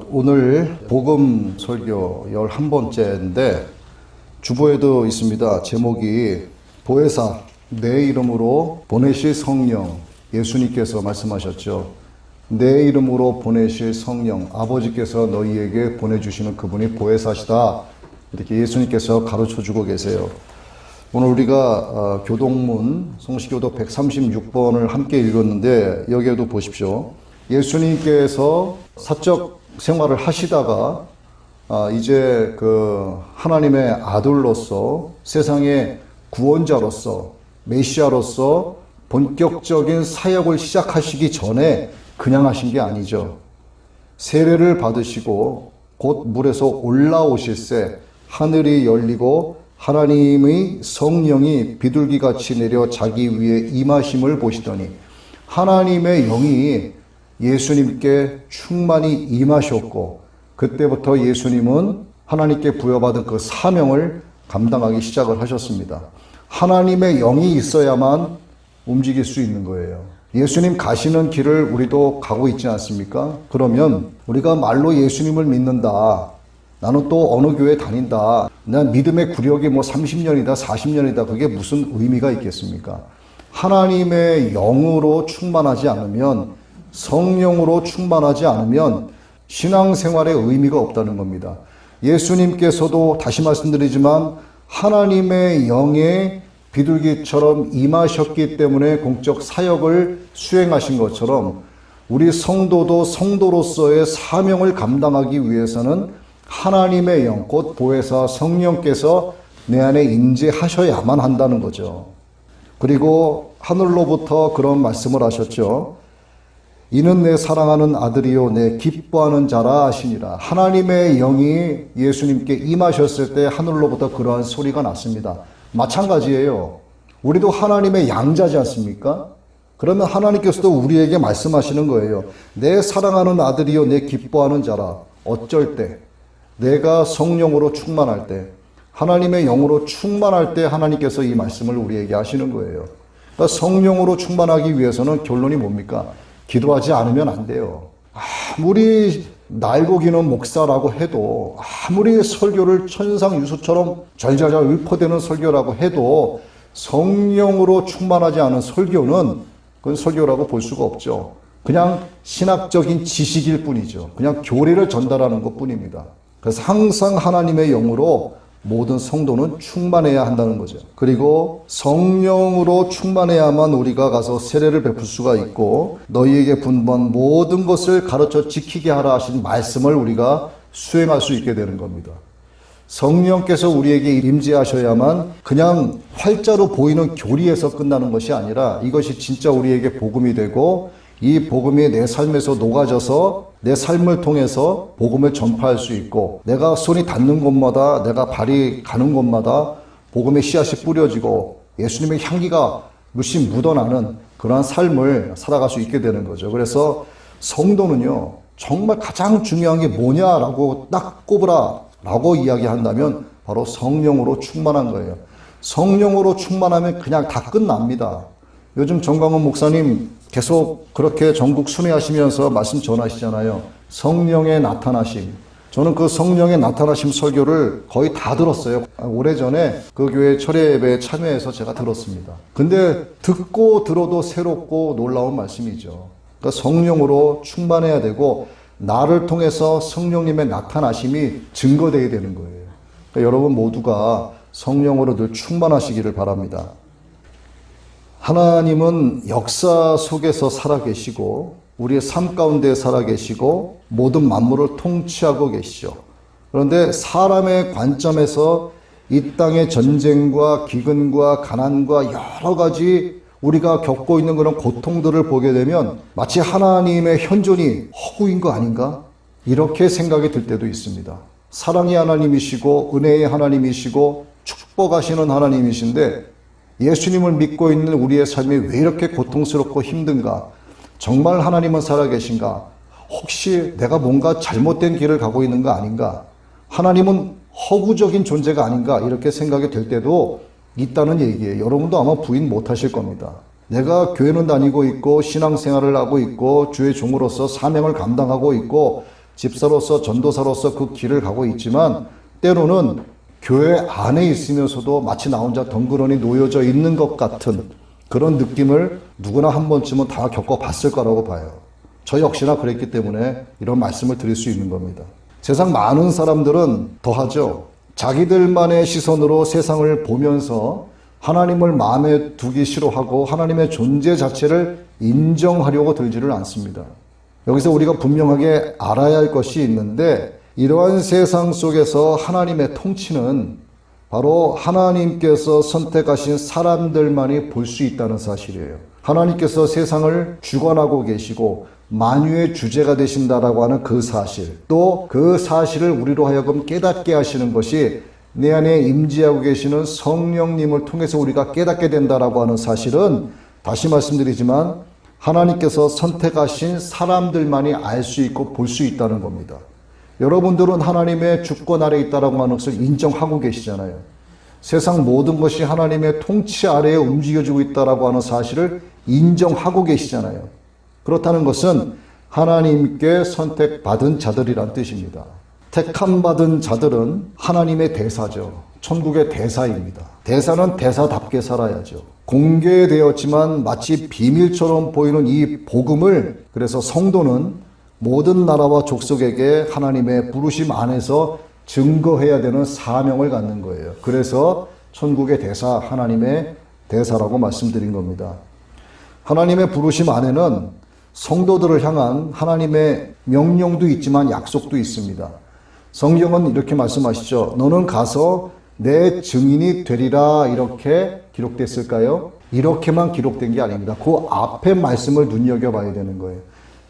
오늘 복음 설교 11번째인데 주보에도 있습니다. 제목이 보혜사 내 이름으로 보내실 성령. 예수님께서 말씀하셨죠. 내 이름으로 보내실 성령, 아버지께서 너희에게 보내주시는 그분이 보혜사시다. 이렇게 예수님께서 가르쳐주고 계세요. 오늘 우리가 교동문 성시교도 136번을 함께 읽었는데 여기에도 보십시오. 예수님께서 사적 생활을 하시다가 이제 그 하나님의 아들로서 세상의 구원자로서 메시아로서 본격적인 사역을 시작하시기 전에 그냥 하신 게 아니죠. 세례를 받으시고 곧 물에서 올라오실새 하늘이 열리고 하나님의 성령이 비둘기같이 내려 자기 위에 임하심을 보시더니 하나님의 영이 예수님께 충만히 임하셨고 그때부터 예수님은 하나님께 부여받은 그 사명을 감당하기 시작을 하셨습니다. 하나님의 영이 있어야만 움직일 수 있는 거예요. 예수님 가시는 길을 우리도 가고 있지 않습니까? 그러면 우리가 말로 예수님을 믿는다. 나는 또 어느 교회 다닌다. 난 믿음의 구력이 30년이다, 40년이다. 그게 무슨 의미가 있겠습니까? 하나님의 영으로 충만하지 않으면, 성령으로 충만하지 않으면 신앙생활에 의미가 없다는 겁니다. 예수님께서도 다시 말씀드리지만 하나님의 영에 비둘기처럼 임하셨기 때문에 공적 사역을 수행하신 것처럼 우리 성도도 성도로서의 사명을 감당하기 위해서는 하나님의 영, 곧 보혜사 성령께서 내 안에 임재하셔야만 한다는 거죠. 그리고 하늘로부터 그런 말씀을 하셨죠. 이는 내 사랑하는 아들이요 내 기뻐하는 자라 하시니라. 하나님의 영이 예수님께 임하셨을 때 하늘로부터 그러한 소리가 났습니다. 마찬가지예요. 우리도 하나님의 양자지 않습니까? 그러면 하나님께서도 우리에게 말씀하시는 거예요. 내 사랑하는 아들이요 내 기뻐하는 자라. 어쩔 때? 내가 성령으로 충만할 때, 하나님의 영으로 충만할 때 하나님께서 이 말씀을 우리에게 하시는 거예요. 그러니까 성령으로 충만하기 위해서는 결론이 뭡니까? 기도하지 않으면 안 돼요. 아무리 날고 기는 목사라고 해도, 아무리 설교를 천상유수처럼 잘잘잘 읊어대는 설교라고 해도 성령으로 충만하지 않은 설교는 그건 설교라고 볼 수가 없죠. 그냥 신학적인 지식일 뿐이죠. 그냥 교리를 전달하는 것 뿐입니다. 그래서 항상 하나님의 영으로 모든 성도는 충만해야 한다는 거죠. 그리고 성령으로 충만해야만 우리가 가서 세례를 베풀 수가 있고 너희에게 분부한 모든 것을 가르쳐 지키게 하라 하신 말씀을 우리가 수행할 수 있게 되는 겁니다. 성령께서 우리에게 임재하셔야만 그냥 활자로 보이는 교리에서 끝나는 것이 아니라 이것이 진짜 우리에게 복음이 되고 이 복음이 내 삶에서 녹아져서 내 삶을 통해서 복음을 전파할 수 있고 내가 손이 닿는 곳마다 내가 발이 가는 곳마다 복음의 씨앗이 뿌려지고 예수님의 향기가 물씬 묻어나는 그러한 삶을 살아갈 수 있게 되는 거죠. 그래서 성도는요 정말 가장 중요한 게 뭐냐라고 딱 꼽으라 라고 이야기한다면 바로 성령으로 충만한 거예요. 성령으로 충만하면 그냥 다 끝납니다. 요즘 정광훈 목사님 계속 그렇게 전국 순회하시면서 말씀 전하시잖아요. 성령의 나타나심. 저는 그 성령의 나타나심 설교를 거의 다 들었어요. 오래전에 그 교회 철야 예배에 참여해서 제가 들었습니다. 근데 듣고 들어도 새롭고 놀라운 말씀이죠. 그러니까 성령으로 충만해야 되고 나를 통해서 성령님의 나타나심이 증거되어야 되는 거예요. 그러니까 여러분 모두가 성령으로 늘 충만하시기를 바랍니다. 하나님은 역사 속에서 살아계시고 우리의 삶 가운데 살아계시고 모든 만물을 통치하고 계시죠. 그런데 사람의 관점에서 이 땅의 전쟁과 기근과 가난과 여러 가지 우리가 겪고 있는 그런 고통들을 보게 되면 마치 하나님의 현존이 허구인 거 아닌가? 이렇게 생각이 들 때도 있습니다. 사랑의 하나님이시고 은혜의 하나님이시고 축복하시는 하나님이신데 예수님을 믿고 있는 우리의 삶이 왜 이렇게 고통스럽고 힘든가? 정말 하나님은 살아계신가? 혹시 내가 뭔가 잘못된 길을 가고 있는 거 아닌가? 하나님은 허구적인 존재가 아닌가? 이렇게 생각이 될 때도 있다는 얘기예요. 여러분도 아마 부인 못 하실 겁니다. 내가 교회는 다니고 있고 신앙생활을 하고 있고 주의 종으로서 사명을 감당하고 있고 집사로서 전도사로서 그 길을 가고 있지만 때로는 교회 안에 있으면서도 마치 나 혼자 덩그러니 놓여져 있는 것 같은 그런 느낌을 누구나 한 번쯤은 다 겪어봤을 거라고 봐요. 저 역시나 그랬기 때문에 이런 말씀을 드릴 수 있는 겁니다. 세상 많은 사람들은 더하죠. 자기들만의 시선으로 세상을 보면서 하나님을 마음에 두기 싫어하고 하나님의 존재 자체를 인정하려고 들지를 않습니다. 여기서 우리가 분명하게 알아야 할 것이 있는데 이러한 세상 속에서 하나님의 통치는 바로 하나님께서 선택하신 사람들만이 볼 수 있다는 사실이에요. 하나님께서 세상을 주관하고 계시고 만유의 주제가 되신다라고 하는 그 사실, 또 그 사실을 우리로 하여금 깨닫게 하시는 것이 내 안에 임재하고 계시는 성령님을 통해서 우리가 깨닫게 된다라고 하는 사실은 다시 말씀드리지만 하나님께서 선택하신 사람들만이 알 수 있고 볼 수 있다는 겁니다. 여러분들은 하나님의 주권 아래에 있다라고 하는 것을 인정하고 계시잖아요. 세상 모든 것이 하나님의 통치 아래에 움직여지고 있다라고 하는 사실을 인정하고 계시잖아요. 그렇다는 것은 하나님께 선택받은 자들이란 뜻입니다. 택함받은 자들은 하나님의 대사죠. 천국의 대사입니다. 대사는 대사답게 살아야죠. 공개되었지만 마치 비밀처럼 보이는 이 복음을, 그래서 성도는 모든 나라와 족속에게 하나님의 부르심 안에서 증거해야 되는 사명을 갖는 거예요. 그래서 천국의 대사, 하나님의 대사라고 말씀드린 겁니다. 하나님의 부르심 안에는 성도들을 향한 하나님의 명령도 있지만 약속도 있습니다. 성경은 이렇게 말씀하시죠. 너는 가서 내 증인이 되리라, 이렇게 기록됐을까요? 이렇게만 기록된 게 아닙니다. 그 앞에 말씀을 눈여겨봐야 되는 거예요.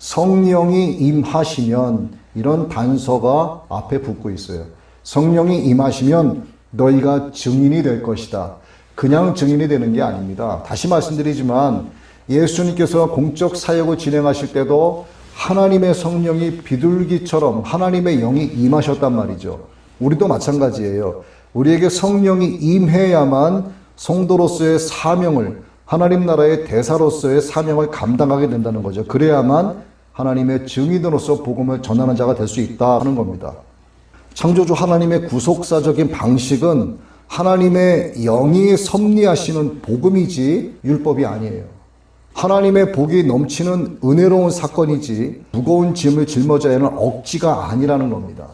성령이 임하시면, 이런 단서가 앞에 붙고 있어요. 성령이 임하시면 너희가 증인이 될 것이다. 그냥 증인이 되는 게 아닙니다. 다시 말씀드리지만 예수님께서 공적 사역을 진행하실 때도 하나님의 성령이 비둘기처럼 하나님의 영이 임하셨단 말이죠. 우리도 마찬가지예요. 우리에게 성령이 임해야만 성도로서의 사명을, 하나님 나라의 대사로서의 사명을 감당하게 된다는 거죠. 그래야만 하나님의 증인으로서 복음을 전하는 자가 될 수 있다 하는 겁니다. 창조주 하나님의 구속사적인 방식은 하나님의 영이 섭리하시는 복음이지 율법이 아니에요. 하나님의 복이 넘치는 은혜로운 사건이지 무거운 짐을 짊어져야 하는 억지가 아니라는 겁니다.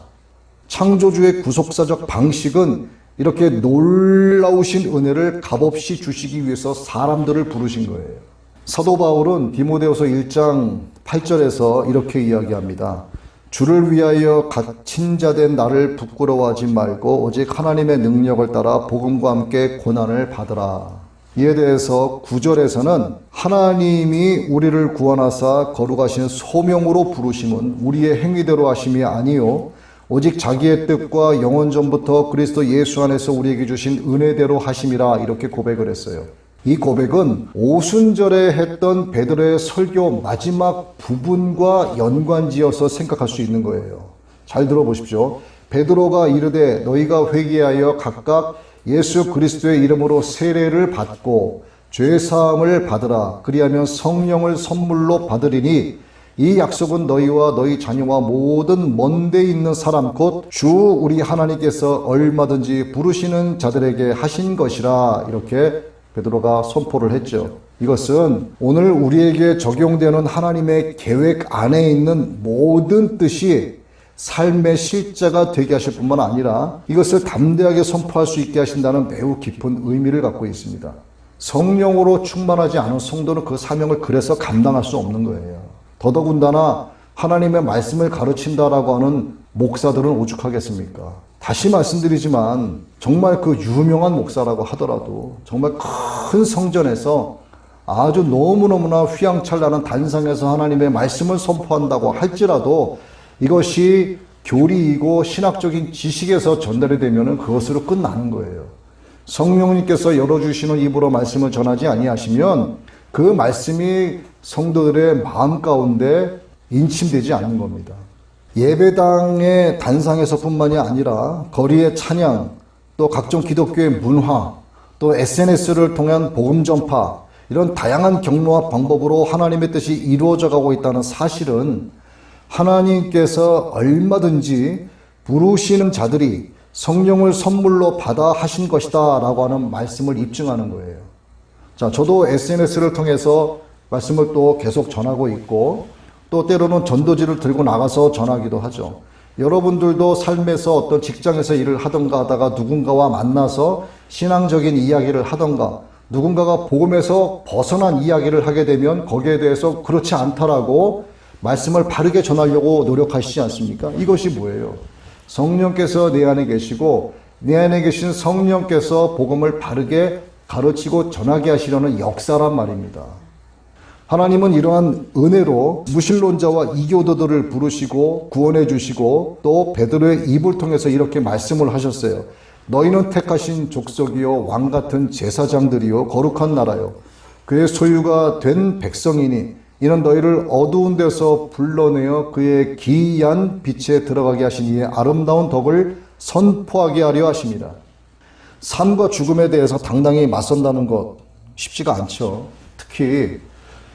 창조주의 구속사적 방식은 이렇게 놀라우신 은혜를 값없이 주시기 위해서 사람들을 부르신 거예요. 사도 바울은 디모데후서 1장 8절에서 이렇게 이야기합니다. 주를 위하여 갇힌 자 된 나를 부끄러워하지 말고 오직 하나님의 능력을 따라 복음과 함께 고난을 받으라. 이에 대해서 9절에서는 하나님이 우리를 구원하사 거룩하신 소명으로 부르심은 우리의 행위대로 하심이 아니요 오직 자기의 뜻과 영원 전부터 그리스도 예수 안에서 우리에게 주신 은혜대로 하심이라, 이렇게 고백을 했어요. 이 고백은 오순절에 했던 베드로의 설교 마지막 부분과 연관지어서 생각할 수 있는 거예요. 잘 들어보십시오. 베드로가 이르되 너희가 회개하여 각각 예수 그리스도의 이름으로 세례를 받고 죄사함을 받으라. 그리하면 성령을 선물로 받으리니 이 약속은 너희와 너희 자녀와 모든 먼 데 있는 사람 곧 주 우리 하나님께서 얼마든지 부르시는 자들에게 하신 것이라, 이렇게 베드로가 선포를 했죠. 이것은 오늘 우리에게 적용되는 하나님의 계획 안에 있는 모든 뜻이 삶의 실제가 되게 하실 뿐만 아니라 이것을 담대하게 선포할 수 있게 하신다는 매우 깊은 의미를 갖고 있습니다. 성령으로 충만하지 않은 성도는 그 사명을 그래서 감당할 수 없는 거예요. 더더군다나 하나님의 말씀을 가르친다라고 하는 목사들은 오죽하겠습니까? 다시 말씀드리지만 정말 그 유명한 목사라고 하더라도 정말 큰 성전에서 아주 너무너무나 휘황찬란한 단상에서 하나님의 말씀을 선포한다고 할지라도 이것이 교리이고 신학적인 지식에서 전달이 되면 그것으로 끝나는 거예요. 성령님께서 열어주시는 입으로 말씀을 전하지 아니하시면 그 말씀이 성도들의 마음 가운데 인침되지 않는 겁니다. 예배당의 단상에서뿐만이 아니라 거리의 찬양, 또 각종 기독교의 문화, 또 SNS를 통한 복음 전파, 이런 다양한 경로와 방법으로 하나님의 뜻이 이루어져 가고 있다는 사실은 하나님께서 얼마든지 부르시는 자들이 성령을 선물로 받아 하신 것이다 라고 하는 말씀을 입증하는 거예요. 자, 저도 SNS를 통해서 말씀을 또 계속 전하고 있고, 또 때로는 전도지를 들고 나가서 전하기도 하죠. 여러분들도 삶에서 어떤 직장에서 일을 하던가 하다가 누군가와 만나서 신앙적인 이야기를 하던가, 누군가가 복음에서 벗어난 이야기를 하게 되면 거기에 대해서 그렇지 않다라고 말씀을 바르게 전하려고 노력하시지 않습니까? 이것이 뭐예요? 성령께서 내 안에 계시고 내 안에 계신 성령께서 복음을 바르게 가르치고 전하게 하시려는 역사란 말입니다. 하나님은 이러한 은혜로 무신론자와 이교도들을 부르시고 구원해 주시고, 또 베드로의 입을 통해서 이렇게 말씀을 하셨어요. 너희는 택하신 족속이요 왕같은 제사장들이요 거룩한 나라요 그의 소유가 된 백성이니 이는 너희를 어두운 데서 불러내어 그의 기이한 빛에 들어가게 하신 이의 아름다운 덕을 선포하게 하려 하십니다. 삶과 죽음에 대해서 당당히 맞선다는 것 쉽지가 않죠. 특히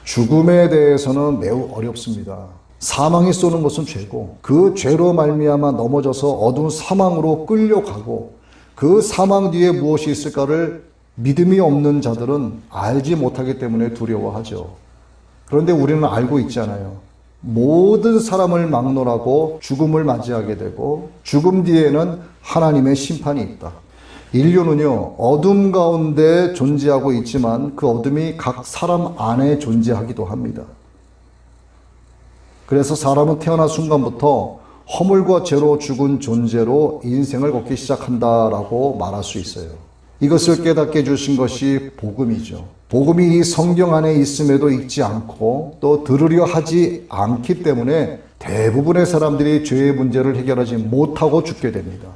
죽음에 대해서는 매우 어렵습니다. 사망이 쏘는 것은 죄고, 그 죄로 말미암아 넘어져서 어두운 사망으로 끌려가고, 그 사망 뒤에 무엇이 있을까를 믿음이 없는 자들은 알지 못하기 때문에 두려워하죠. 그런데 우리는 알고 있잖아요. 모든 사람을 막론하고 죽음을 맞이하게 되고, 죽음 뒤에는 하나님의 심판이 있다. 인류는요, 어둠 가운데 존재하고 있지만 그 어둠이 각 사람 안에 존재하기도 합니다. 그래서 사람은 태어난 순간부터 허물과 죄로 죽은 존재로 인생을 걷기 시작한다라고 말할 수 있어요. 이것을 깨닫게 해주신 것이 복음이죠. 복음이 이 성경 안에 있음에도 읽지 않고 또 들으려 하지 않기 때문에 대부분의 사람들이 죄의 문제를 해결하지 못하고 죽게 됩니다.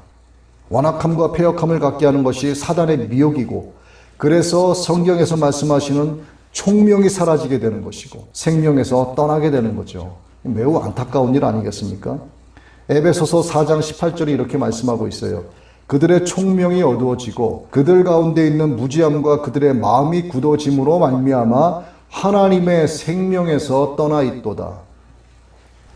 완악함과 패역함을 갖게 하는 것이 사단의 미혹이고, 그래서 성경에서 말씀하시는 총명이 사라지게 되는 것이고 생명에서 떠나게 되는 거죠. 매우 안타까운 일 아니겠습니까? 에베소서 4장 18절이 이렇게 말씀하고 있어요. 그들의 총명이 어두워지고 그들 가운데 있는 무지함과 그들의 마음이 굳어짐으로 말미암아 하나님의 생명에서 떠나 있도다.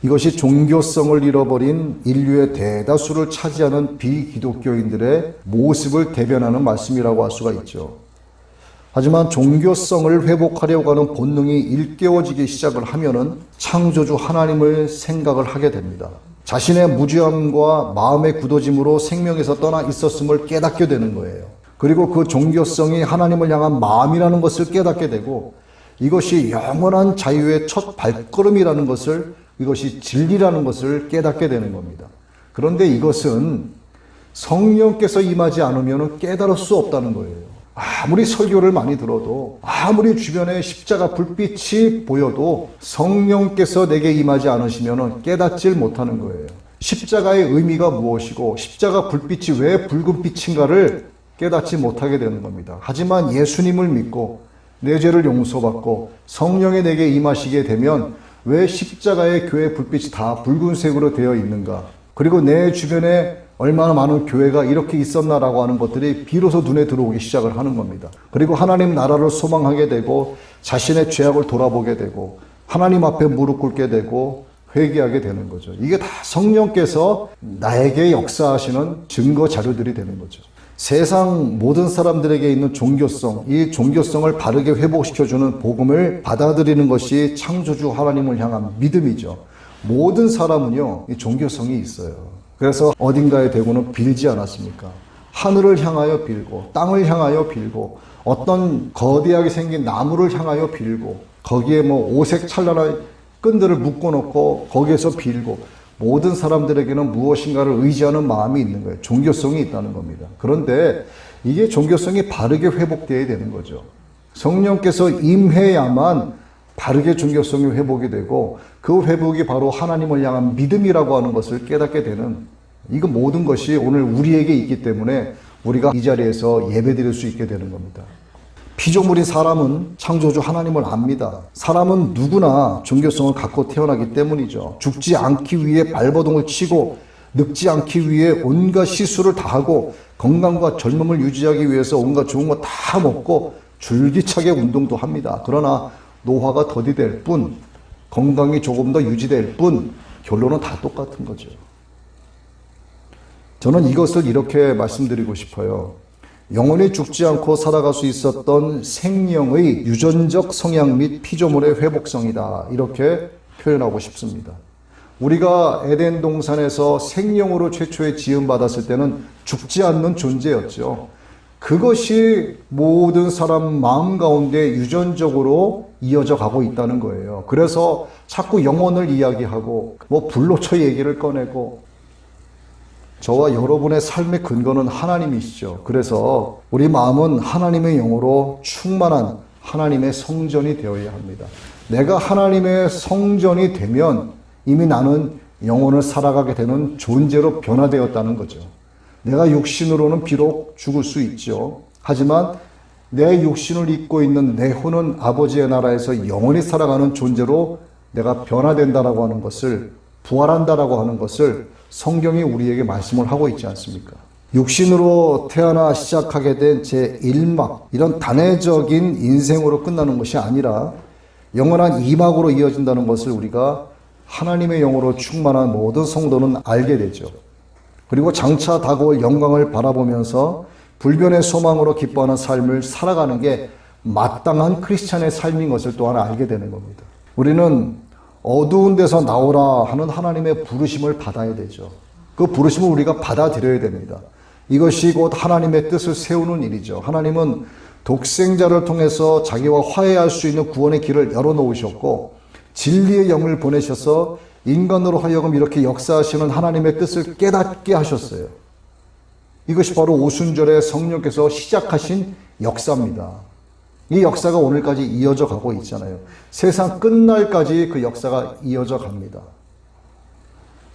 이것이 종교성을 잃어버린 인류의 대다수를 차지하는 비기독교인들의 모습을 대변하는 말씀이라고 할 수가 있죠. 하지만 종교성을 회복하려고 하는 본능이 일깨워지기 시작을 하면은 창조주 하나님을 생각을 하게 됩니다. 자신의 무지함과 마음의 굳어짐으로 생명에서 떠나 있었음을 깨닫게 되는 거예요. 그리고 그 종교성이 하나님을 향한 마음이라는 것을 깨닫게 되고, 이것이 영원한 자유의 첫 발걸음이라는 것을, 이것이 진리라는 것을 깨닫게 되는 겁니다. 그런데 이것은 성령께서 임하지 않으면 깨달을 수 없다는 거예요. 아무리 설교를 많이 들어도, 아무리 주변에 십자가 불빛이 보여도 성령께서 내게 임하지 않으시면 깨닫질 못하는 거예요. 십자가의 의미가 무엇이고 십자가 불빛이 왜 붉은 빛인가를 깨닫지 못하게 되는 겁니다. 하지만 예수님을 믿고 내 죄를 용서받고 성령이 내게 임하시게 되면 왜 십자가의 교회 불빛이 다 붉은색으로 되어 있는가? 그리고 내 주변에 얼마나 많은 교회가 이렇게 있었나라고 하는 것들이 비로소 눈에 들어오기 시작을 하는 겁니다. 그리고 하나님 나라를 소망하게 되고 자신의 죄악을 돌아보게 되고 하나님 앞에 무릎 꿇게 되고 회개하게 되는 거죠. 이게 다 성령께서 나에게 역사하시는 증거 자료들이 되는 거죠. 세상 모든 사람들에게 있는 종교성, 이 종교성을 바르게 회복시켜주는 복음을 받아들이는 것이 창조주 하나님을 향한 믿음이죠. 모든 사람은요, 이 종교성이 있어요. 그래서 어딘가에 대고는 빌지 않았습니까? 하늘을 향하여 빌고, 땅을 향하여 빌고, 어떤 거대하게 생긴 나무를 향하여 빌고, 거기에 오색 찬란한 끈들을 묶어놓고 거기에서 빌고, 모든 사람들에게는 무엇인가를 의지하는 마음이 있는 거예요. 종교성이 있다는 겁니다. 그런데 이게 종교성이 바르게 회복되어야 되는 거죠. 성령께서 임해야만 바르게 종교성이 회복이 되고, 그 회복이 바로 하나님을 향한 믿음이라고 하는 것을 깨닫게 되는, 이거 모든 것이 오늘 우리에게 있기 때문에 우리가 이 자리에서 예배드릴 수 있게 되는 겁니다. 피조물인 사람은 창조주 하나님을 압니다. 사람은 누구나 종교성을 갖고 태어나기 때문이죠. 죽지 않기 위해 발버둥을 치고 늙지 않기 위해 온갖 시술을 다 하고 건강과 젊음을 유지하기 위해서 온갖 좋은 거 다 먹고 줄기차게 운동도 합니다. 그러나 노화가 더디될 뿐, 건강이 조금 더 유지될 뿐, 결론은 다 똑같은 거죠. 저는 이것을 이렇게 말씀드리고 싶어요. 영원히 죽지 않고 살아갈 수 있었던 생명의 유전적 성향 및 피조물의 회복성이다. 이렇게 표현하고 싶습니다. 우리가 에덴 동산에서 생명으로 최초에 지음받았을 때는 죽지 않는 존재였죠. 그것이 모든 사람 마음 가운데 유전적으로 이어져 가고 있다는 거예요. 그래서 자꾸 영혼을 이야기하고 불로초 얘기를 꺼내고, 저와 여러분의 삶의 근거는 하나님이시죠. 그래서 우리 마음은 하나님의 영으로 충만한 하나님의 성전이 되어야 합니다. 내가 하나님의 성전이 되면 이미 나는 영혼을 살아가게 되는 존재로 변화되었다는 거죠. 내가 육신으로는 비록 죽을 수 있죠. 하지만 내 육신을 입고 있는 내 혼은 아버지의 나라에서 영원히 살아가는 존재로 내가 변화된다라고 하는 것을, 부활한다라고 하는 것을 성경이 우리에게 말씀을 하고 있지 않습니까? 육신으로 태어나 시작하게 된 제 1막, 이런 단회적인 인생으로 끝나는 것이 아니라 영원한 2막으로 이어진다는 것을 우리가 하나님의 영으로 충만한 모든 성도는 알게 되죠. 그리고 장차 다가올 영광을 바라보면서 불변의 소망으로 기뻐하는 삶을 살아가는 게 마땅한 크리스찬의 삶인 것을 또한 알게 되는 겁니다. 우리는 어두운 데서 나오라 하는 하나님의 부르심을 받아야 되죠. 그 부르심을 우리가 받아들여야 됩니다. 이것이 곧 하나님의 뜻을 세우는 일이죠. 하나님은 독생자를 통해서 자기와 화해할 수 있는 구원의 길을 열어놓으셨고, 진리의 영을 보내셔서 인간으로 하여금 이렇게 역사하시는 하나님의 뜻을 깨닫게 하셨어요. 이것이 바로 오순절에 성령께서 시작하신 역사입니다. 이 역사가 오늘까지 이어져 가고 있잖아요. 세상 끝날까지 그 역사가 이어져 갑니다.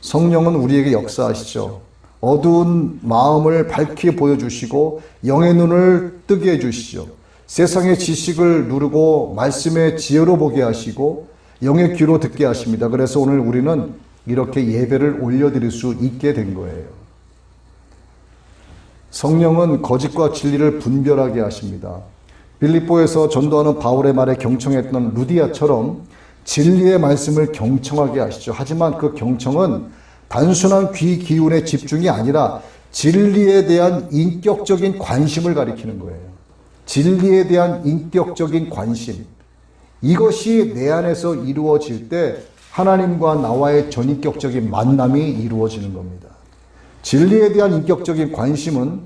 성령은 우리에게 역사하시죠. 어두운 마음을 밝게 보여주시고 영의 눈을 뜨게 해주시죠. 세상의 지식을 누르고 말씀의 지혜로 보게 하시고 영의 귀로 듣게 하십니다. 그래서 오늘 우리는 이렇게 예배를 올려드릴 수 있게 된 거예요. 성령은 거짓과 진리를 분별하게 하십니다. 빌립보에서 전도하는 바울의 말에 경청했던 루디아처럼 진리의 말씀을 경청하게 하시죠. 하지만 그 경청은 단순한 귀 기운의 집중이 아니라 진리에 대한 인격적인 관심을 가리키는 거예요. 진리에 대한 인격적인 관심. 이것이 내 안에서 이루어질 때 하나님과 나와의 전인격적인 만남이 이루어지는 겁니다. 진리에 대한 인격적인 관심은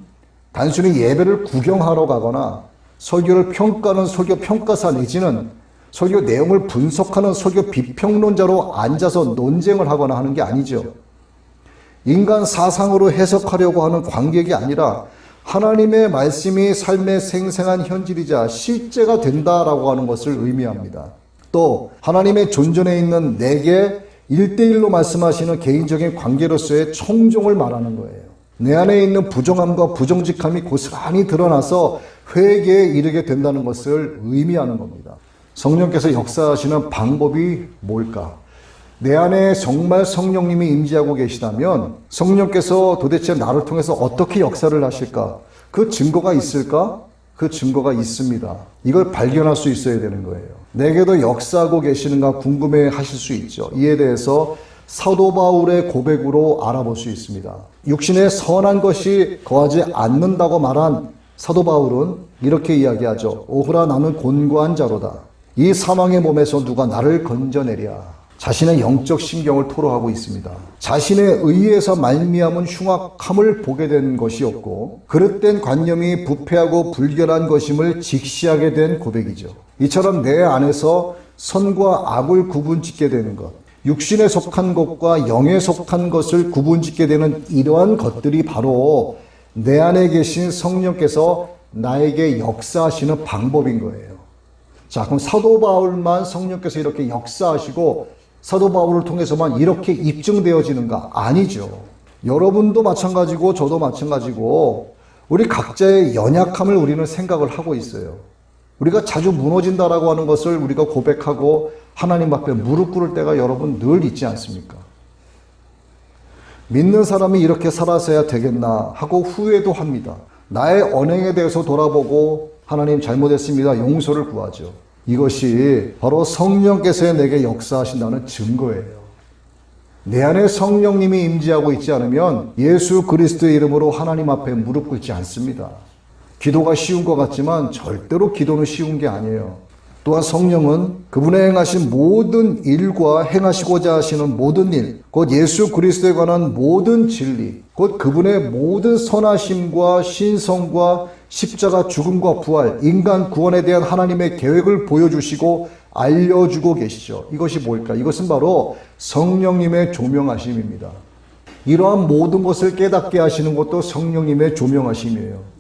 단순히 예배를 구경하러 가거나 설교를 평가하는 설교 평가사 내지는 설교 내용을 분석하는 설교 비평론자로 앉아서 논쟁을 하거나 하는 게 아니죠. 인간 사상으로 해석하려고 하는 관객이 아니라 하나님의 말씀이 삶의 생생한 현실이자 실제가 된다라고 하는 것을 의미합니다. 또 하나님의 존전에 있는 내게 1대1로 말씀하시는 개인적인 관계로서의 청종을 말하는 거예요. 내 안에 있는 부정함과 부정직함이 고스란히 드러나서 회개에 이르게 된다는 것을 의미하는 겁니다. 성령께서 역사하시는 방법이 뭘까? 내 안에 정말 성령님이 임재하고 계시다면 성령께서 도대체 나를 통해서 어떻게 역사를 하실까? 그 증거가 있을까? 그 증거가 있습니다. 이걸 발견할 수 있어야 되는 거예요. 내게도 역사하고 계시는가 궁금해 하실 수 있죠. 이에 대해서 사도 바울의 고백으로 알아볼 수 있습니다. 육신에 선한 것이 거하지 않는다고 말한 사도 바울은 이렇게 이야기하죠. 오호라 나는 곤고한 자로다. 이 사망의 몸에서 누가 나를 건져내랴. 자신의 영적 심경을 토로하고 있습니다. 자신의 의에서 말미암은 흉악함을 보게 된 것이었고 그릇된 관념이 부패하고 불결한 것임을 직시하게 된 고백이죠. 이처럼 내 안에서 선과 악을 구분짓게 되는 것, 육신에 속한 것과 영에 속한 것을 구분짓게 되는 이러한 것들이 바로 내 안에 계신 성령께서 나에게 역사하시는 방법인 거예요. 자, 그럼 사도 바울만 성령께서 이렇게 역사하시고 사도 바울을 통해서만 이렇게 입증되어지는가? 아니죠. 여러분도 마찬가지고 저도 마찬가지고 우리 각자의 연약함을 우리는 생각을 하고 있어요. 우리가 자주 무너진다라고 하는 것을 우리가 고백하고 하나님 앞에 무릎 꿇을 때가 여러분 늘 있지 않습니까? 믿는 사람이 이렇게 살아서야 되겠나 하고 후회도 합니다. 나의 언행에 대해서 돌아보고 하나님 잘못했습니다. 용서를 구하죠. 이것이 바로 성령께서 내게 역사하신다는 증거예요. 내 안에 성령님이 임재하고 있지 않으면 예수 그리스도의 이름으로 하나님 앞에 무릎 꿇지 않습니다. 기도가 쉬운 것 같지만 절대로 기도는 쉬운 게 아니에요. 또한 성령은 그분의 행하신 모든 일과 행하시고자 하시는 모든 일, 곧 예수 그리스도에 관한 모든 진리, 곧 그분의 모든 선하심과 신성과 십자가 죽음과 부활, 인간 구원에 대한 하나님의 계획을 보여주시고 알려주고 계시죠. 이것이 뭘까? 이것은 바로 성령님의 조명하심입니다. 이러한 모든 것을 깨닫게 하시는 것도 성령님의 조명하심이에요.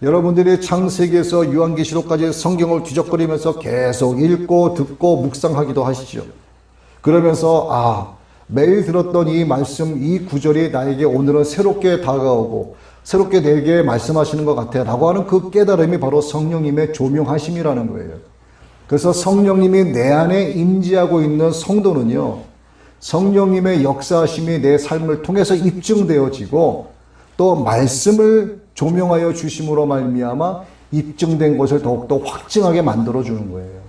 여러분들이 창세기에서 요한계시록까지 성경을 뒤적거리면서 계속 읽고 듣고 묵상하기도 하시죠. 그러면서 매일 들었던 이 말씀, 이 구절이 나에게 오늘은 새롭게 다가오고 새롭게 내게 말씀하시는 것 같아 라고 하는 그 깨달음이 바로 성령님의 조명하심이라는 거예요. 그래서 성령님이 내 안에 임재하고 있는 성도는요, 성령님의 역사하심이 내 삶을 통해서 입증되어지고 또 말씀을 조명하여 주심으로 말미암아 입증된 것을 더욱더 확증하게 만들어주는 거예요.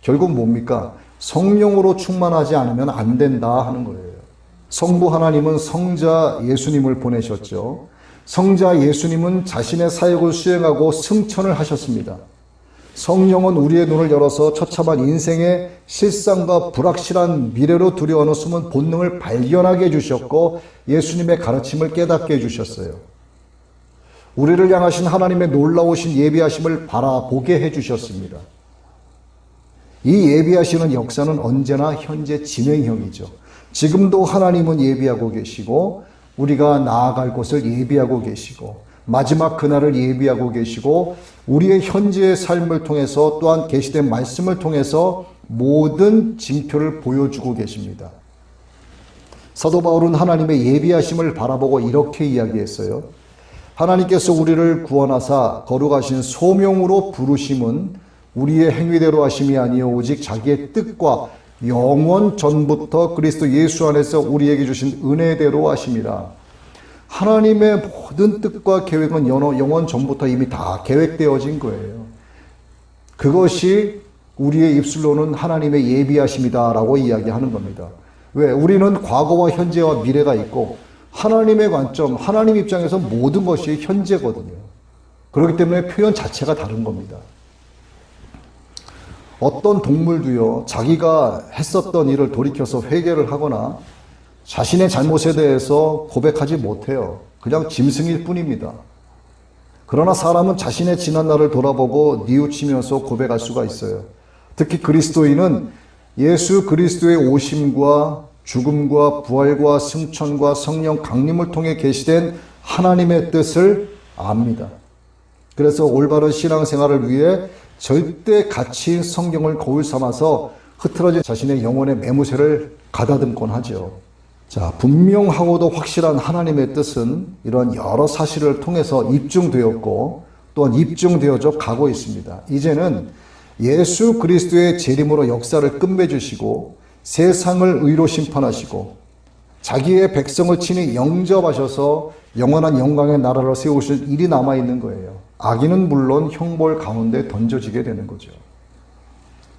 결국 뭡니까? 성령으로 충만하지 않으면 안 된다 하는 거예요. 성부 하나님은 성자 예수님을 보내셨죠. 성자 예수님은 자신의 사역을 수행하고 승천을 하셨습니다. 성령은 우리의 눈을 열어서 처참한 인생의 실상과 불확실한 미래로 두려워하는 숨은 본능을 발견하게 해주셨고 예수님의 가르침을 깨닫게 해주셨어요. 우리를 향하신 하나님의 놀라우신 예비하심을 바라보게 해주셨습니다. 이 예비하시는 역사는 언제나 현재 진행형이죠. 지금도 하나님은 예비하고 계시고 우리가 나아갈 곳을 예비하고 계시고 마지막 그날을 예비하고 계시고 우리의 현재의 삶을 통해서 또한 계시된 말씀을 통해서 모든 징표를 보여주고 계십니다. 사도 바울은 하나님의 예비하심을 바라보고 이렇게 이야기했어요. 하나님께서 우리를 구원하사 거룩하신 소명으로 부르심은 우리의 행위대로 하심이 아니요 오직 자기의 뜻과 영원 전부터 그리스도 예수 안에서 우리에게 주신 은혜대로 하심이라. 하나님의 모든 뜻과 계획은 영원 전부터 이미 다 계획되어진 거예요. 그것이 우리의 입술로는 하나님의 예비하심이다라고 이야기하는 겁니다. 왜? 우리는 과거와 현재와 미래가 있고 하나님의 관점, 하나님 입장에서 모든 것이 현재거든요. 그렇기 때문에 표현 자체가 다른 겁니다. 어떤 동물도요, 자기가 했었던 일을 돌이켜서 회개를 하거나 자신의 잘못에 대해서 고백하지 못해요. 그냥 짐승일 뿐입니다. 그러나 사람은 자신의 지난 날을 돌아보고 뉘우치면서 고백할 수가 있어요. 특히 그리스도인은 예수 그리스도의 오심과 죽음과 부활과 승천과 성령 강림을 통해 계시된 하나님의 뜻을 압니다. 그래서 올바른 신앙생활을 위해 절대 가치인 성경을 거울 삼아서 흐트러진 자신의 영혼의 매무새를 가다듬곤 하죠. 자, 분명하고도 확실한 하나님의 뜻은 이런 여러 사실을 통해서 입증되었고 또한 입증되어져 가고 있습니다. 이제는 예수 그리스도의 재림으로 역사를 끝맺으시고 세상을 의로 심판하시고 자기의 백성을 친히 영접하셔서 영원한 영광의 나라를 세우실 일이 남아있는 거예요. 악인은 물론 형벌 가운데 던져지게 되는 거죠.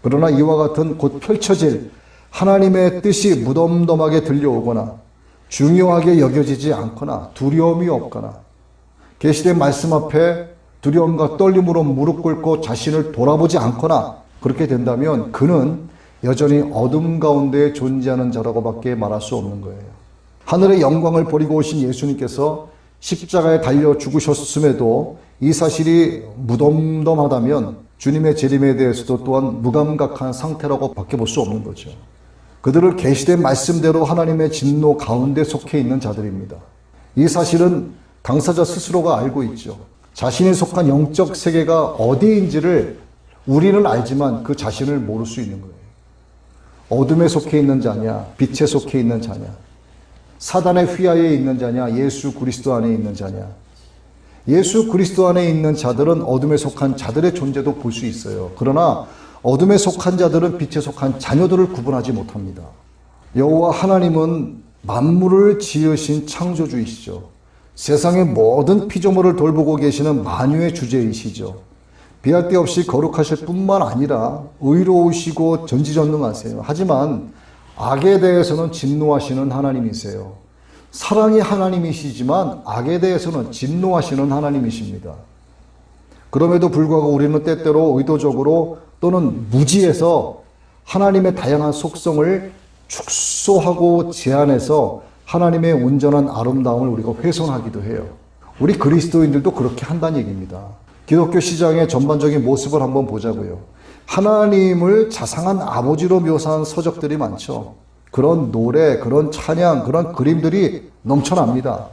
그러나 이와 같은 곧 펼쳐질 하나님의 뜻이 무덤덤하게 들려오거나 중요하게 여겨지지 않거나 두려움이 없거나 계시된 말씀 앞에 두려움과 떨림으로 무릎 꿇고 자신을 돌아보지 않거나 그렇게 된다면 그는 여전히 어둠 가운데 존재하는 자라고밖에 말할 수 없는 거예요. 하늘의 영광을 버리고 오신 예수님께서 십자가에 달려 죽으셨음에도 이 사실이 무덤덤하다면 주님의 재림에 대해서도 또한 무감각한 상태라고 밖에 볼 수 없는 거죠. 그들을 계시된 말씀대로 하나님의 진노 가운데 속해 있는 자들입니다. 이 사실은 당사자 스스로가 알고 있죠. 자신이 속한 영적 세계가 어디인지를 우리는 알지만 그 자신을 모를 수 있는 거예요. 어둠에 속해 있는 자냐, 빛에 속해 있는 자냐, 사단의 휘하에 있는 자냐, 예수 그리스도 안에 있는 자냐. 예수 그리스도 안에 있는 자들은 어둠에 속한 자들의 존재도 볼 수 있어요. 그러나 어둠에 속한 자들은 빛에 속한 자녀들을 구분하지 못합니다. 여호와 하나님은 만물을 지으신 창조주이시죠. 세상의 모든 피조물을 돌보고 계시는 만유의 주제이시죠. 비할 데 없이 거룩하실 뿐만 아니라 의로우시고 전지전능하세요. 하지만 악에 대해서는 진노하시는 하나님이세요. 사랑이 하나님이시지만 악에 대해서는 진노하시는 하나님이십니다. 그럼에도 불구하고 우리는 때때로 의도적으로 또는 무지해서 하나님의 다양한 속성을 축소하고 제한해서 하나님의 온전한 아름다움을 우리가 훼손하기도 해요. 우리 그리스도인들도 그렇게 한다는 얘기입니다. 기독교 시장의 전반적인 모습을 한번 보자고요. 하나님을 자상한 아버지로 묘사한 서적들이 많죠. 그런 노래, 그런 찬양, 그런 그림들이 넘쳐납니다.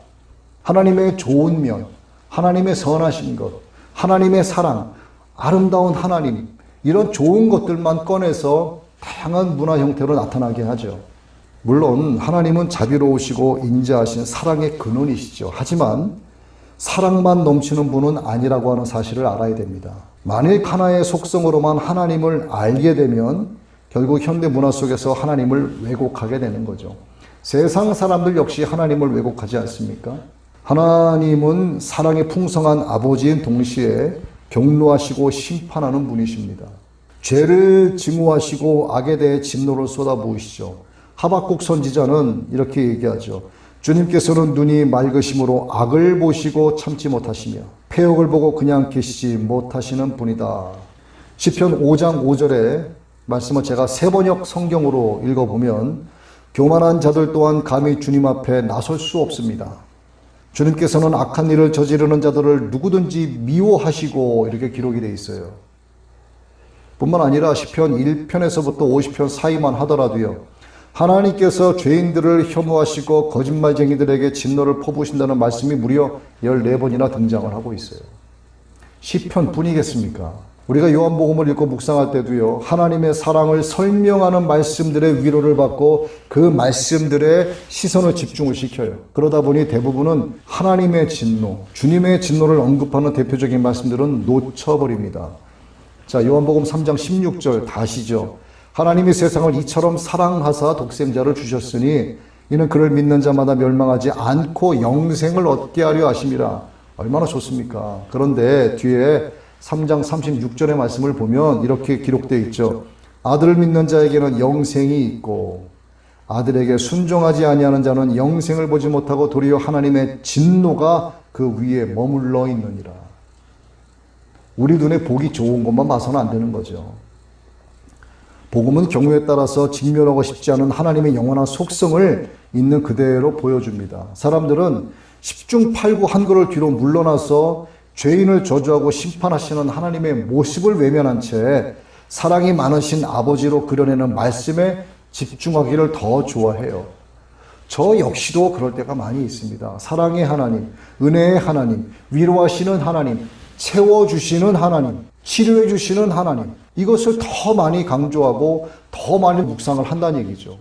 하나님의 좋은 면, 하나님의 선하신 것, 하나님의 사랑, 아름다운 하나님, 이런 좋은 것들만 꺼내서 다양한 문화 형태로 나타나게 하죠. 물론 하나님은 자비로우시고 인자하신 사랑의 근원이시죠. 하지만 사랑만 넘치는 분은 아니라고 하는 사실을 알아야 됩니다. 만일 하나의 속성으로만 하나님을 알게 되면 결국 현대 문화 속에서 하나님을 왜곡하게 되는 거죠. 세상 사람들 역시 하나님을 왜곡하지 않습니까? 하나님은 사랑의 풍성한 아버지인 동시에 경노하시고 심판하는 분이십니다. 죄를 증오하시고 악에 대해 진노를 쏟아부으시죠. 하박국 선지자는 이렇게 얘기하죠. 주님께서는 눈이 맑으심으로 악을 보시고 참지 못하시며 폐역을 보고 그냥 계시지 못하시는 분이다. 시편 5장 5절의 말씀을 제가 세번역 성경으로 읽어보면 교만한 자들 또한 감히 주님 앞에 나설 수 없습니다. 주님께서는 악한 일을 저지르는 자들을 누구든지 미워하시고 이렇게 기록이 되어 있어요. 뿐만 아니라 시편 1편에서부터 50편 사이만 하더라도요. 하나님께서 죄인들을 혐오하시고 거짓말쟁이들에게 진노를 퍼부으신다는 말씀이 무려 14번이나 등장을 하고 있어요. 시편뿐이겠습니까? 우리가 요한복음을 읽고 묵상할 때도요. 하나님의 사랑을 설명하는 말씀들의 위로를 받고 그 말씀들의 시선을 집중을 시켜요. 그러다 보니 대부분은 하나님의 진노, 주님의 진노를 언급하는 대표적인 말씀들은 놓쳐버립니다. 자, 요한복음 3장 16절 다시죠. 하나님이 세상을 이처럼 사랑하사 독생자를 주셨으니 이는 그를 믿는 자마다 멸망하지 않고 영생을 얻게 하려 하심이라. 얼마나 좋습니까? 그런데 뒤에 3장 36절의 말씀을 보면 이렇게 기록되어 있죠. 아들을 믿는 자에게는 영생이 있고 아들에게 순종하지 아니하는 자는 영생을 보지 못하고 도리어 하나님의 진노가 그 위에 머물러 있느니라. 우리 눈에 보기 좋은 것만 봐서는 안 되는 거죠. 복음은 경우에 따라서 직면하고 싶지 않은 하나님의 영원한 속성을 있는 그대로 보여줍니다. 사람들은 10중 8구 한글을 뒤로 물러나서 죄인을 저주하고 심판하시는 하나님의 모습을 외면한 채 사랑이 많으신 아버지로 그려내는 말씀에 집중하기를 더 좋아해요. 저 역시도 그럴 때가 많이 있습니다. 사랑의 하나님, 은혜의 하나님, 위로하시는 하나님, 채워주시는 하나님, 치료해주시는 하나님, 이것을 더 많이 강조하고 더 많이 묵상을 한다는 얘기죠.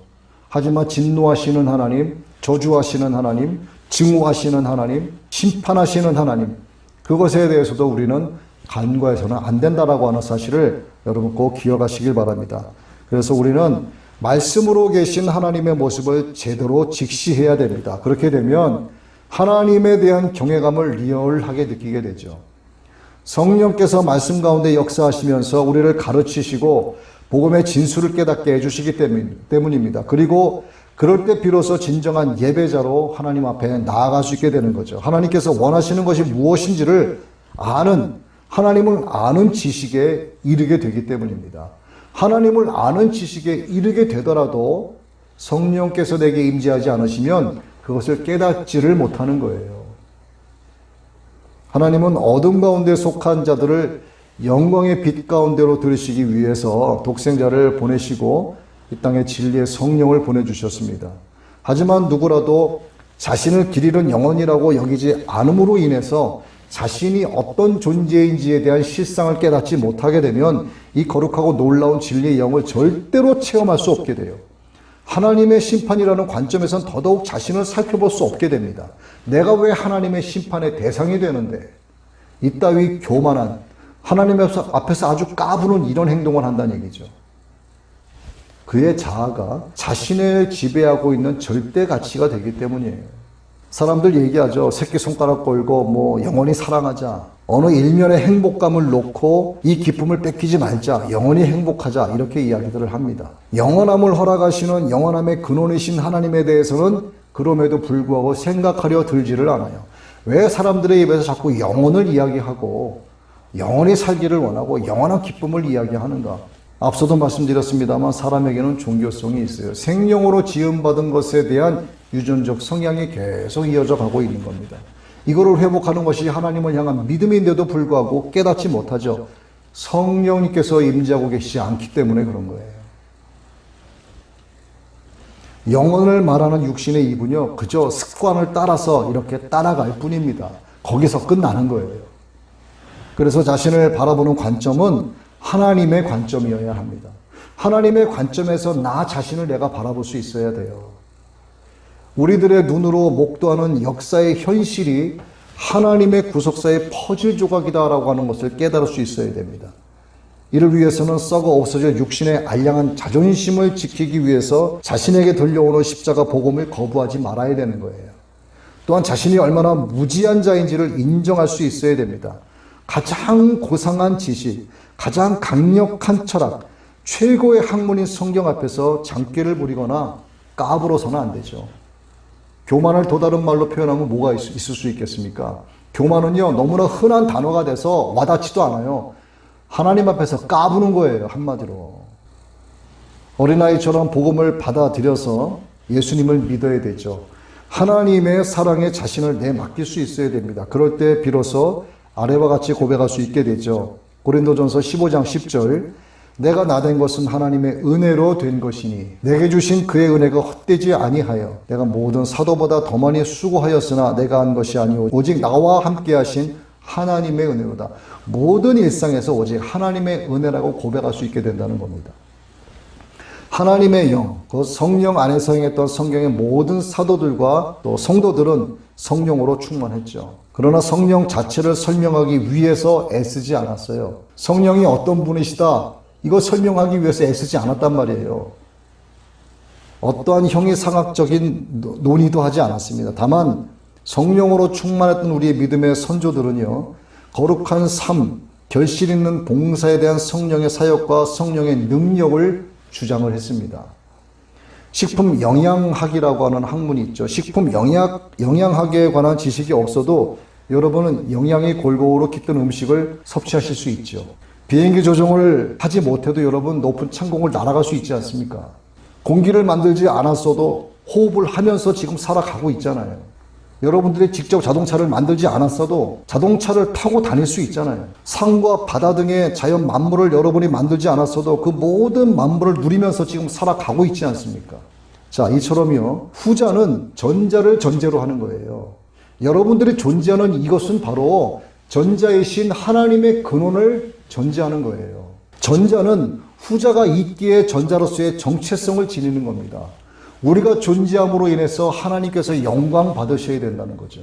하지만 진노하시는 하나님, 저주하시는 하나님, 증오하시는 하나님, 심판하시는 하나님, 그것에 대해서도 우리는 간과해서는 안 된다라고 하는 사실을 여러분 꼭 기억하시길 바랍니다. 그래서 우리는 말씀으로 계신 하나님의 모습을 제대로 직시해야 됩니다. 그렇게 되면 하나님에 대한 경외감을 리얼하게 느끼게 되죠. 성령께서 말씀 가운데 역사하시면서 우리를 가르치시고 복음의 진수를 깨닫게 해주시기 때문입니다. 그리고 그럴 때 비로소 진정한 예배자로 하나님 앞에 나아갈 수 있게 되는 거죠. 하나님께서 원하시는 것이 무엇인지를 아는, 하나님을 아는 지식에 이르게 되기 때문입니다. 하나님을 아는 지식에 이르게 되더라도 성령께서 내게 임재하지 않으시면 그것을 깨닫지를 못하는 거예요. 하나님은 어둠 가운데 속한 자들을 영광의 빛 가운데로 들으시기 위해서 독생자를 보내시고 이 땅에 진리의 성령을 보내주셨습니다. 하지만 누구라도 자신을 길 잃은 영혼이라고 여기지 않음으로 인해서 자신이 어떤 존재인지에 대한 실상을 깨닫지 못하게 되면 이 거룩하고 놀라운 진리의 영을 절대로 체험할 수 없게 돼요. 하나님의 심판이라는 관점에선 더더욱 자신을 살펴볼 수 없게 됩니다. 내가 왜 하나님의 심판의 대상이 되는데 이따위 교만한 하나님 앞에서 아주 까부는 이런 행동을 한다는 얘기죠. 그의 자아가 자신을 지배하고 있는 절대 가치가 되기 때문이에요. 사람들 얘기하죠. 새끼손가락 걸고 영원히 사랑하자. 어느 일면의 행복감을 놓고 이 기쁨을 뺏기지 말자, 영원히 행복하자, 이렇게 이야기들을 합니다. 영원함을 허락하시는 영원함의 근원이신 하나님에 대해서는 그럼에도 불구하고 생각하려 들지를 않아요. 왜 사람들의 입에서 자꾸 영혼을 이야기하고 영원히 살기를 원하고 영원한 기쁨을 이야기하는가? 앞서도 말씀드렸습니다만 사람에게는 종교성이 있어요. 생명으로 지음받은 것에 대한 유전적 성향이 계속 이어져 가고 있는 겁니다. 이거를 회복하는 것이 하나님을 향한 믿음인데도 불구하고 깨닫지 못하죠. 성령님께서 임재하고 계시지 않기 때문에 그런 거예요. 영혼을 말하는 육신의 입은요, 그저 습관을 따라서 이렇게 따라갈 뿐입니다. 거기서 끝나는 거예요. 그래서 자신을 바라보는 관점은 하나님의 관점이어야 합니다. 하나님의 관점에서 나 자신을 내가 바라볼 수 있어야 돼요. 우리들의 눈으로 목도하는 역사의 현실이 하나님의 구속사의 퍼즐 조각이다라고 하는 것을 깨달을 수 있어야 됩니다. 이를 위해서는 썩어 없어질 육신의 알량한 자존심을 지키기 위해서 자신에게 들려오는 십자가 복음을 거부하지 말아야 되는 거예요. 또한 자신이 얼마나 무지한 자인지를 인정할 수 있어야 됩니다. 가장 고상한 지식, 가장 강력한 철학, 최고의 학문인 성경 앞에서 장깨를 부리거나 까불어서는 안 되죠. 교만을 또 다른 말로 표현하면 뭐가 있을 수 있겠습니까? 교만은요, 너무나 흔한 단어가 돼서 와닿지도 않아요. 하나님 앞에서 까부는 거예요, 한마디로. 어린아이처럼 복음을 받아들여서 예수님을 믿어야 되죠. 하나님의 사랑에 자신을 내맡길 수 있어야 됩니다. 그럴 때 비로소 아래와 같이 고백할 수 있게 되죠. 고린도전서 15장 10절, 내가 나된 것은 하나님의 은혜로 된 것이니 내게 주신 그의 은혜가 헛되지 아니하여 내가 모든 사도보다 더 많이 수고하였으나 내가 한 것이 아니오 오직 나와 함께 하신 하나님의 은혜로다. 모든 일상에서 오직 하나님의 은혜라고 고백할 수 있게 된다는 겁니다. 하나님의 영, 그 성령 안에서 행했던 성경의 모든 사도들과 또 성도들은 성령으로 충만했죠. 그러나 성령 자체를 설명하기 위해서 애쓰지 않았어요. 성령이 어떤 분이시다, 이거 설명하기 위해서 애쓰지 않았단 말이에요. 어떠한 형이상학적인 논의도 하지 않았습니다. 다만 성령으로 충만했던 우리의 믿음의 선조들은요, 거룩한 삶, 결실 있는 봉사에 대한 성령의 사역과 성령의 능력을 주장을 했습니다. 식품 영양학이라고 하는 학문이 있죠. 식품 영양학에 관한 지식이 없어도 여러분은 영양이 골고루 깃든 음식을 섭취하실 수 있죠. 비행기 조종을 하지 못해도 여러분 높은 창공을 날아갈 수 있지 않습니까? 공기를 만들지 않았어도 호흡을 하면서 지금 살아가고 있잖아요. 여러분들이 직접 자동차를 만들지 않았어도 자동차를 타고 다닐 수 있잖아요. 산과 바다 등의 자연 만물을 여러분이 만들지 않았어도 그 모든 만물을 누리면서 지금 살아가고 있지 않습니까? 자, 이처럼요, 후자는 전자를 전제로 하는 거예요. 여러분들이 존재하는 이것은 바로 전자이신 하나님의 근원을 전제하는 거예요. 전자는 후자가 있기에 전자로서의 정체성을 지니는 겁니다. 우리가 존재함으로 인해서 하나님께서 영광 받으셔야 된다는 거죠.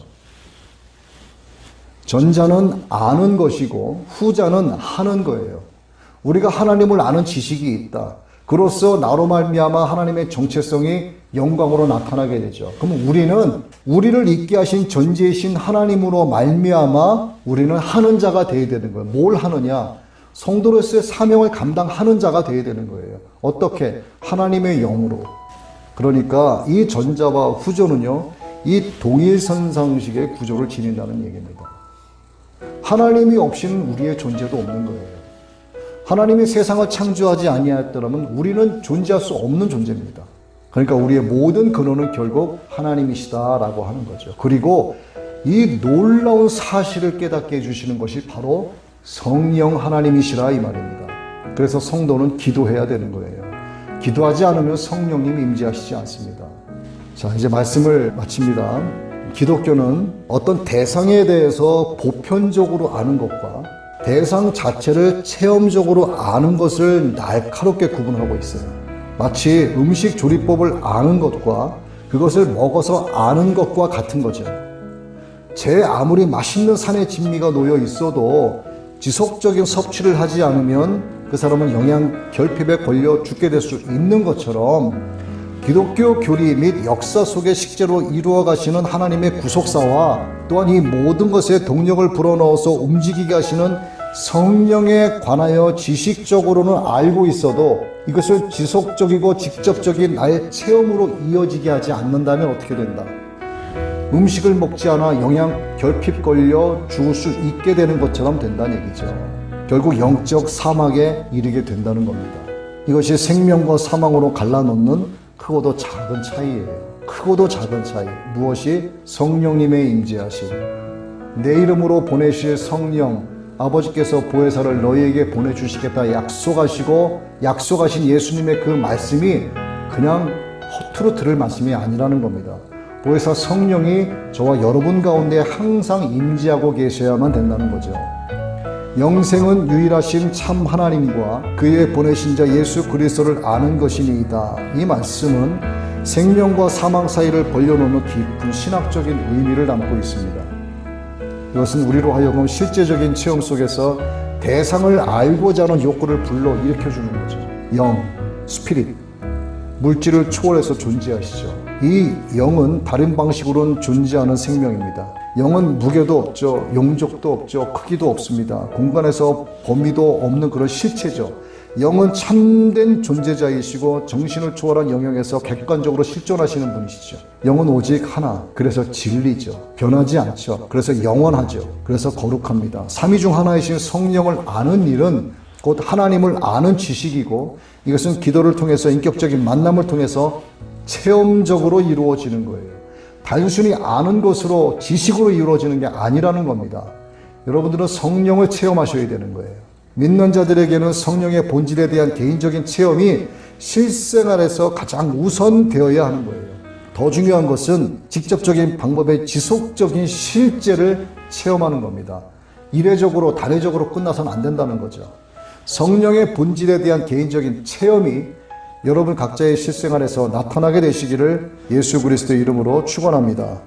전자는 아는 것이고 후자는 하는 거예요. 우리가 하나님을 아는 지식이 있다. 그로써 나로 말미암아 하나님의 정체성이 영광으로 나타나게 되죠. 그럼 우리를 있게 하신 전지이신 하나님으로 말미암아 우리는 하는 자가 되어야 되는 거예요. 뭘 하느냐? 성도로서의 사명을 감당하는 자가 되어야 되는 거예요. 어떻게? 하나님의 영으로. 그러니까 이 전자와 후조는요, 이 동일선상식의 구조를 지닌다는 얘기입니다. 하나님이 없이는 우리의 존재도 없는 거예요. 하나님이 세상을 창조하지 아니하였더라면 우리는 존재할 수 없는 존재입니다. 그러니까 우리의 모든 근원은 결국 하나님이시다라고 하는 거죠. 그리고 이 놀라운 사실을 깨닫게 해주시는 것이 바로 성령 하나님이시라 이 말입니다. 그래서 성도는 기도해야 되는 거예요. 기도하지 않으면 성령님이 임재하시지 않습니다. 자, 이제 말씀을 마칩니다. 기독교는 어떤 대상에 대해서 보편적으로 아는 것과 대상 자체를 체험적으로 아는 것을 날카롭게 구분하고 있어요. 마치 음식 조리법을 아는 것과 그것을 먹어서 아는 것과 같은 거죠. 제 아무리 맛있는 산의 진미가 놓여 있어도 지속적인 섭취를 하지 않으면 그 사람은 영양 결핍에 걸려 죽게 될 수 있는 것처럼 기독교 교리 및 역사 속의 식재로 이루어 가시는 하나님의 구속사와 또한 이 모든 것에 동력을 불어넣어서 움직이게 하시는 성령에 관하여 지식적으로는 알고 있어도 이것을 지속적이고 직접적인 나의 체험으로 이어지게 하지 않는다면 어떻게 된다? 음식을 먹지 않아 영양 결핍 걸려 죽을 수 있게 되는 것처럼 된다는 얘기죠. 결국 영적 사막에 이르게 된다는 겁니다. 이것이 생명과 사망으로 갈라놓는 크고도 작은 차이예요. 크고도 작은 차이. 무엇이? 성령님의 임재하심. 내 이름으로 보내실 성령, 아버지께서 보혜사를 너희에게 보내주시겠다 약속하시고 약속하신 예수님의 그 말씀이 그냥 허투루 들을 말씀이 아니라는 겁니다. 보혜사 성령이 저와 여러분 가운데 항상 임재하고 계셔야만 된다는 거죠. 영생은 유일하신 참 하나님과 그의 보내신 자 예수 그리스도를 아는 것이니이다. 이 말씀은 생명과 사망 사이를 벌려놓는 깊은 신학적인 의미를 담고 있습니다. 이것은 우리로 하여금 실제적인 체험 속에서 대상을 알고자 하는 욕구를 불러 일으켜주는 거죠. 영, 스피릿, 물질을 초월해서 존재하시죠. 이 영은 다른 방식으로는 존재하는 생명입니다. 영은 무게도 없죠. 용적도 없죠. 크기도 없습니다. 공간에서 범위도 없는 그런 실체죠. 영은 참된 존재자이시고 정신을 초월한 영역에서 객관적으로 실존하시는 분이시죠. 영은 오직 하나, 그래서 진리죠. 변하지 않죠. 그래서 영원하죠. 그래서 거룩합니다. 삼위 중 하나이신 성령을 아는 일은 곧 하나님을 아는 지식이고 이것은 기도를 통해서 인격적인 만남을 통해서 체험적으로 이루어지는 거예요. 단순히 아는 것으로 지식으로 이루어지는 게 아니라는 겁니다. 여러분들은 성령을 체험하셔야 되는 거예요. 믿는 자들에게는 성령의 본질에 대한 개인적인 체험이 실생활에서 가장 우선되어야 하는 거예요. 더 중요한 것은 직접적인 방법의 지속적인 실제를 체험하는 겁니다. 이례적으로 단회적으로 끝나서는 안 된다는 거죠. 성령의 본질에 대한 개인적인 체험이 여러분 각자의 실생활에서 나타나게 되시기를 예수 그리스도의 이름으로 축원합니다.